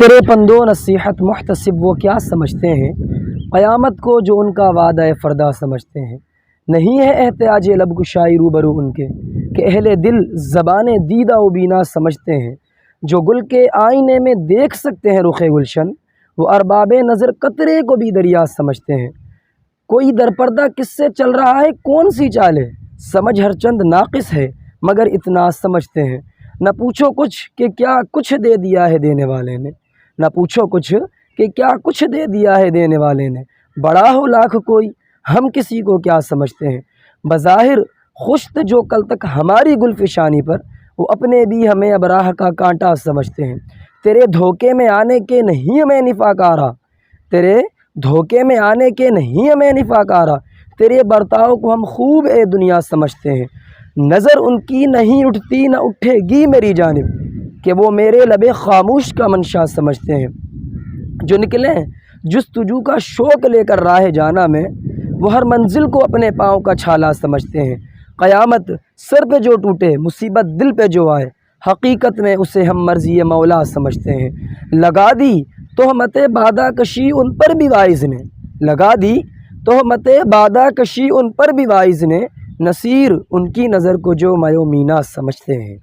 تیرے پندو نصیحت محتسب وہ کیا سمجھتے ہیں، قیامت کو جو ان کا وعدہ فردا سمجھتے ہیں۔ نہیں ہے احتیاج لب گشائی روبرو ان کے، کہ اہل دل زبان دیدہ و بینا سمجھتے ہیں۔ جو گل کے آئینے میں دیکھ سکتے ہیں رخ گلشن، وہ ارباب نظر قطرے کو بھی دریا سمجھتے ہیں۔ کوئی درپردہ کس سے چل رہا ہے کون سی چالے، سمجھ ہر چند ناقص ہے مگر اتنا سمجھتے ہیں۔ نہ پوچھو کچھ کہ کیا کچھ دے دیا ہے دینے والے نے، نہ پوچھو کچھ کہ کیا کچھ دے دیا ہے دینے والے نے۔ بڑا ہو لاکھ کوئی ہم کسی کو کیا سمجھتے ہیں، بظاہر خوش تھے جو کل تک ہماری گلفشانی پر، وہ اپنے بھی ہمیں اب راہ کا کانٹا سمجھتے ہیں۔ تیرے دھوکے میں آنے کے نہیں ہمیں نفاق آ رہا، تیرے دھوکے میں آنے کے نہیں ہمیں نفاق آ رہا، تیرے برتاؤ کو ہم خوب اے دنیا سمجھتے ہیں۔ نظر ان کی نہیں اٹھتی نہ اٹھے گی میری جانب، کہ وہ میرے لب خاموش کا منشا سمجھتے ہیں۔ جو نکلیں جستجو کا شوق لے کر راہ جانا میں، وہ ہر منزل کو اپنے پاؤں کا چھالا سمجھتے ہیں۔ قیامت سر پہ جو ٹوٹے مصیبت دل پہ جو آئے، حقیقت میں اسے ہم مرضی مولا سمجھتے ہیں۔ لگا دی تہمت بادہ کشی ان پر بھی واعظ نے، لگا دی تہمت بادہ کشی ان پر بھی واعظ نے، نصیر ان کی نظر کو جو میو مینا سمجھتے ہیں۔